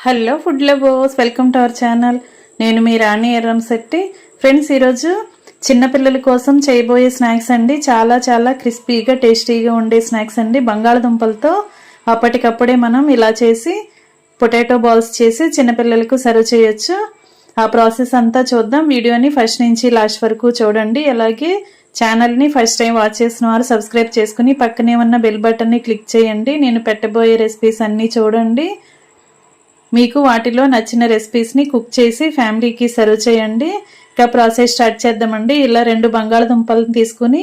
Hello food lovers, welcome to our channel. నేను మీ రాణి Erramsetti. Friends, ఈరోజు చిన్నపిల్లల కోసం చేయబోయే స్నాక్స్ అండి. చాలా చాలా క్రిస్పీగా టేస్టీగా ఉండే స్నాక్స్ అండి. బంగాళదుంపలతో అప్పటికప్పుడే మనం ఇలా చేసి పొటాటో బాల్స్ చేసి చిన్నపిల్లలకు సర్వ్ చేయొచ్చు. ఆ ప్రాసెస్ అంతా చూద్దాం. వీడియోని ఫస్ట్ నుంచి లాస్ట్ వరకు చూడండి. అలాగే ఛానల్ని ఫస్ట్ టైం వాచ్ చేసిన వారు సబ్స్క్రైబ్ చేసుకుని పక్కనే ఉన్న బెల్ బటన్ని క్లిక్ చేయండి. నేను పెట్టబోయే రెసిపీస్ అన్నీ చూడండి. మీకు వాటిలో నచ్చిన రెసిపీస్ని కుక్ చేసి ఫ్యామిలీకి సర్వ్ చేయండి. ఇక ప్రాసెస్ స్టార్ట్ చేద్దామండి. ఇలా 2 బంగాళదుంపలను తీసుకుని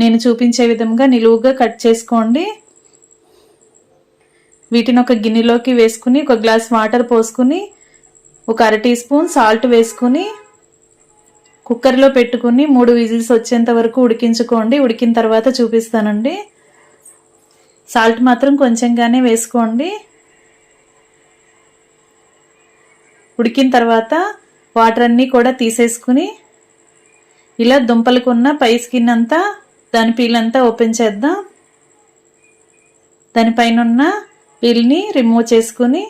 నేను చూపించే విధంగా నిలువుగా కట్ చేసుకోండి. వీటిని ఒక గిన్నెలోకి వేసుకుని ఒక గ్లాస్ వాటర్ పోసుకుని ఒక 1/2 టీ స్పూన్ సాల్ట్ వేసుకుని కుక్కర్లో పెట్టుకుని 3 విజిల్స్ వచ్చేంత వరకు ఉడికించుకోండి. ఉడికిన తర్వాత చూపిస్తానండి. సాల్ట్ మాత్రం కొంచెంగానే వేసుకోండి. ఉడికిన తర్వాత వాటర్ అన్నీ కూడా తీసేసుకుని ఇలా దుంపలకున్న పై స్కిన్ అంతా దాని పీల్ అంతా ఓపెన్ చేద్దాం. దానిపైన ఉన్న పీల్ని రిమూవ్ చేసుకుని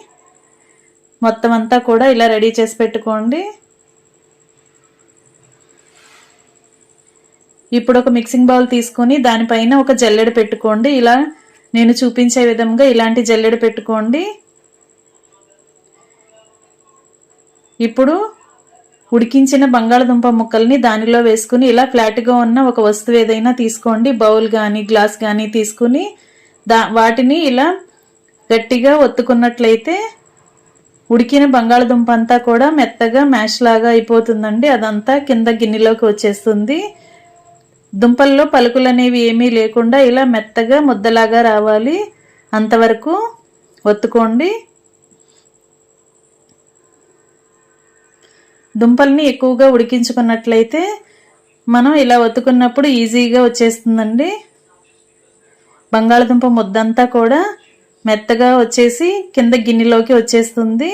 మొత్తం అంతా కూడా ఇలా రెడీ చేసి పెట్టుకోండి. ఇప్పుడు ఒక మిక్సింగ్ బౌల్ తీసుకొని దానిపైన ఒక జల్లెడ పెట్టుకోండి. ఇలా నేను చూపించే విధంగా ఇలాంటి జల్లెడ పెట్టుకోండి. ఇప్పుడు ఉడికించిన బంగాళదుంప ముక్కల్ని దానిలో వేసుకుని ఇలా ఫ్లాట్గా ఉన్న ఒక వస్తువు ఏదైనా తీసుకోండి. బౌల్ కానీ గ్లాస్ కానీ తీసుకుని వాటిని ఇలా గట్టిగా ఒత్తుకున్నట్లయితే ఉడికిన బంగాళదుంప అంతా కూడా మెత్తగా మ్యాష్ లాగా అయిపోతుందండి. అదంతా కింద గిన్నెలోకి వచ్చేస్తుంది. దుంపల్లో పలుకులు అనేవి ఏమీ లేకుండా ఇలా మెత్తగా ముద్దలాగా రావాలి. అంతవరకు ఒత్తుకోండి. దుంపల్ని ఎక్కువగా ఉడికించుకున్నట్లయితే మనం ఇలా ఒత్తుకున్నప్పుడు ఈజీగా వచ్చేస్తుందండి. బంగాళదుంప ముద్దంతా కూడా మెత్తగా వచ్చేసి కింద గిన్నెలోకి వచ్చేస్తుంది.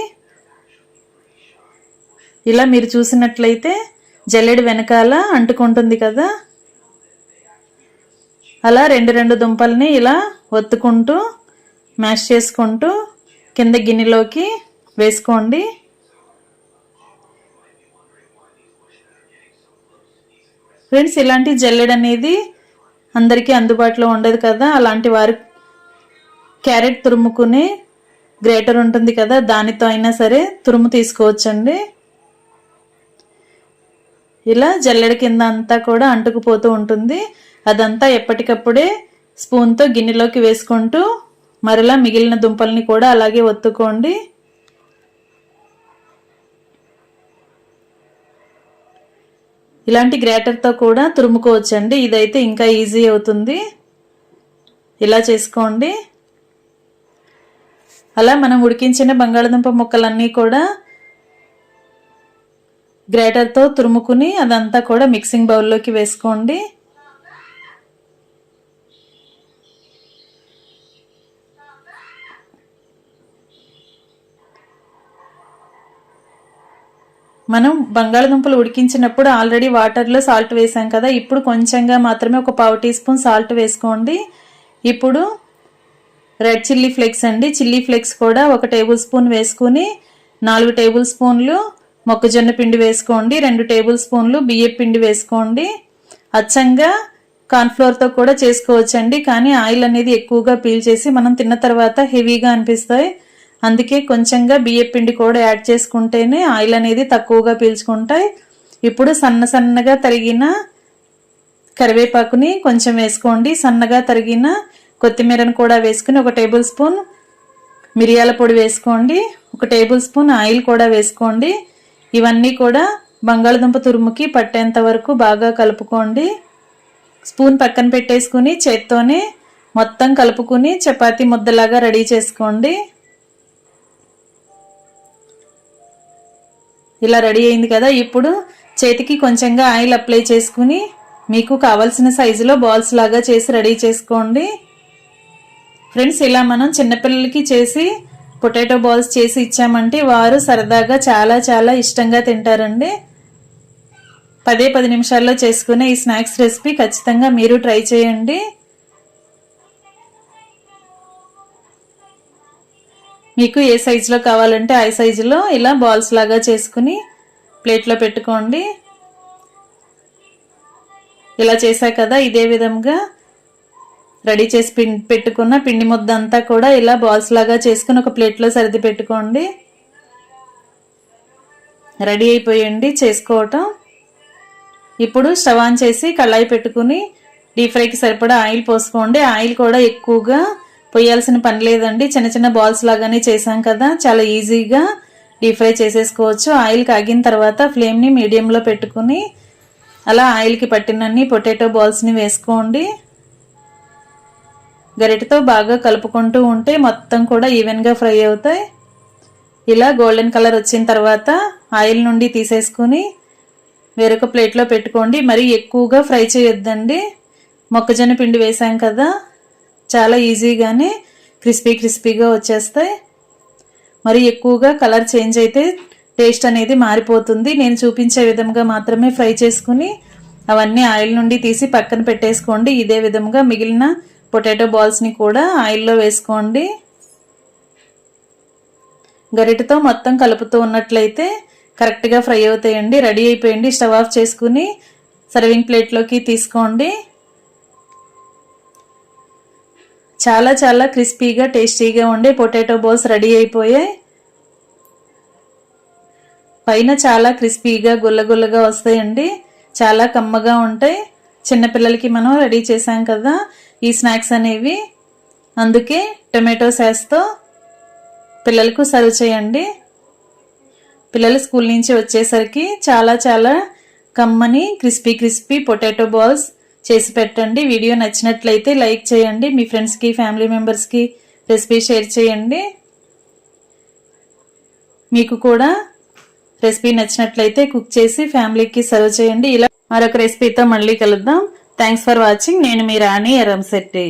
ఇలా మీరు చూసినట్లయితే జల్లెడ వెనకాల అంటుకుంటుంది కదా, అలా 2 దుంపల్ని ఇలా ఒత్తుకుంటూ మ్యాష్ చేసుకుంటూ కింద గిన్నెలోకి వేసుకోండి. ఫ్రెండ్స్, ఇలాంటి జల్లెడ అనేది అందరికీ అందుబాటులో ఉండదు కదా. అలాంటి వారు క్యారెట్ తురుముకునే గ్రేటర్ ఉంటుంది కదా, దానితో అయినా సరే తురుము తీసుకోవచ్చండి. ఇలా జల్లెడ కింద అంతా కూడా అంటుకుపోతూ ఉంటుంది. అదంతా ఎప్పటికప్పుడే స్పూన్తో గిన్నెలోకి వేసుకుంటూ మరలా మిగిలిన దుంపల్ని కూడా అలాగే ఒత్తుకోండి. ఇలాంటి గ్రేటర్తో కూడా తురుముకోవచ్చండి. ఇదైతే ఇంకా ఈజీ అవుతుంది. ఇలా చేసుకోండి. అలా మనం ఉడికించిన బంగాళదుంప ముక్కలన్నీ కూడా గ్రేటర్తో తురుముకుని అదంతా కూడా మిక్సింగ్ బౌల్లోకి వేసుకోండి. మనం బంగాళదుంపలు ఉడికించినప్పుడు ఆల్రెడీ వాటర్లో సాల్ట్ వేసాం కదా. ఇప్పుడు కొంచెంగా మాత్రమే ఒక 1/2 టీ స్పూన్ సాల్ట్ వేసుకోండి. ఇప్పుడు రెడ్ చిల్లీ ఫ్లేక్స్ అండి. చిల్లీ ఫ్లేక్స్ కూడా 1 టేబుల్ స్పూన్ వేసుకుని 4 టేబుల్ స్పూన్లు మొక్కజొన్న పిండి వేసుకోండి. 2 టేబుల్ స్పూన్లు బియ్యం పిండి వేసుకోండి. అచ్చంగా కార్న్ఫ్లోర్తో కూడా చేసుకోవచ్చండి, కానీ ఆయిల్ అనేది ఎక్కువగా పీల్చేసి మనం తిన్న తర్వాత హెవీగా అనిపిస్తాయి. అందుకే కొంచెంగా బియ్యం పిండి కూడా యాడ్ చేసుకుంటేనే ఆయిల్ అనేది తక్కువగా పీల్చుకుంటాయి. ఇప్పుడు సన్నగా తరిగిన కరివేపాకుని కొంచెం వేసుకోండి. సన్నగా తరిగిన కొత్తిమీరను కూడా వేసుకుని 1 టేబుల్ స్పూన్ మిరియాల పొడి వేసుకోండి. 1 టేబుల్ స్పూన్ ఆయిల్ కూడా వేసుకోండి. ఇవన్నీ కూడా బంగాళదుంప తురుముకి పట్టేంత వరకు బాగా కలుపుకోండి. స్పూన్ పక్కన పెట్టేసుకుని చేత్తోనే మొత్తం కలుపుకుని చపాతీ ముద్దలాగా రెడీ చేసుకోండి. ఇలా రెడీ అయింది కదా. ఇప్పుడు చేతికి కొంచెంగా ఆయిల్ అప్లై చేసుకుని మీకు కావాల్సిన సైజులో బాల్స్ లాగా చేసి రెడీ చేసుకోండి. ఫ్రెండ్స్, ఇలా మనం చిన్నపిల్లలకి చేసి పొటాటో బాల్స్ చేసి ఇచ్చామంటే వారు సరదాగా చాలా చాలా ఇష్టంగా తింటారండి. 10 నిమిషాల్లో చేసుకునే ఈ స్నాక్స్ రెసిపీ ఖచ్చితంగా మీరు ట్రై చేయండి. మీకు ఏ సైజులో కావాలంటే ఆ సైజులో ఇలా బాల్స్ లాగా చేసుకుని ప్లేట్లో పెట్టుకోండి. ఇలా చేశా కదా, ఇదే విధంగా రెడీ చేసి పెట్టుకున్న పిండి ముద్ద అంతా కూడా ఇలా బాల్స్ లాగా చేసుకుని ఒక ప్లేట్లో సర్ది పెట్టుకోండి. రెడీ అయిపోయండి చేసుకోవటం. ఇప్పుడు స్టవ్ ఆన్ చేసి కళాయి పెట్టుకుని డీప్ ఫ్రైకి సరిపడా ఆయిల్ పోసుకోండి. ఆయిల్ కూడా ఎక్కువగా పోయాల్సిన పని లేదండి. చిన్న చిన్న బాల్స్ లాగానే చేసాం కదా, చాలా ఈజీగా డీప్ ఫ్రై చేసేసుకోవచ్చు. ఆయిల్ కాగిన తర్వాత ఫ్లేమ్ని మీడియంలో పెట్టుకుని అలా ఆయిల్కి పట్టినన్ని పొటాటో బాల్స్ని వేసుకోండి. గరిటెతో బాగా కలుపుకుంటూ ఉంటే మొత్తం కూడా ఈవెన్గా ఫ్రై అవుతాయి. ఇలా గోల్డెన్ కలర్ వచ్చిన తర్వాత ఆయిల్ నుండి తీసేసుకుని వేరొక ప్లేట్లో పెట్టుకోండి. మరి ఎక్కువగా ఫ్రై చేయొద్దండి. మొక్కజొన్న పిండి వేసాం కదా, చాలా ఈజీగానే క్రిస్పీగా వచ్చేస్తాయి. మరి ఎక్కువగా కలర్ చేంజ్ అయితే టేస్ట్ అనేది మారిపోతుంది. నేను చూపించే విధంగా మాత్రమే ఫ్రై చేసుకుని అవన్నీ ఆయిల్ నుండి తీసి పక్కన పెట్టేసుకోండి. ఇదే విధంగా మిగిలిన పొటాటో బాల్స్ని కూడా ఆయిల్లో వేసుకోండి. గరిటెతో మొత్తం కలుపుతూ ఉన్నట్లయితే కరెక్ట్గా ఫ్రై అవుతాయండి. రెడీ అయిపోయింది. స్టవ్ ఆఫ్ చేసుకుని సర్వింగ్ ప్లేట్లోకి తీసుకోండి. చాలా చాలా క్రిస్పీగా టేస్టీగా ఉండే పొటాటో బాల్స్ రెడీ అయిపోయాయి. పైన చాలా క్రిస్పీగా గుల్లగుల్లగా వస్తాయండి. చాలా కమ్మగా ఉంటాయి. చిన్నపిల్లలకి మనం రెడీ చేసాం కదా ఈ స్నాక్స్ అనేవి, అందుకే టొమాటో సాస్తో పిల్లలకు సర్వ్ చేయండి. పిల్లలు స్కూల్ నుంచి వచ్చేసరికి చాలా చాలా కమ్మని క్రిస్పీ పొటాటో బాల్స్ చేసి పెట్టండి. వీడియో నచ్చినట్లయితే లైక్ చేయండి. మీ ఫ్రెండ్స్కి ఫ్యామిలీ మెంబర్స్కి రెసిపీ షేర్ చేయండి. మీకు కూడా రెసిపీ నచ్చినట్లయితే కుక్ చేసి ఫ్యామిలీకి సర్వ్ చేయండి. ఇలా మరొక రెసిపీతో మళ్ళీ కలుద్దాం. Thanks for watching. నేను మీ రాణి ఎర్రంశెట్టి.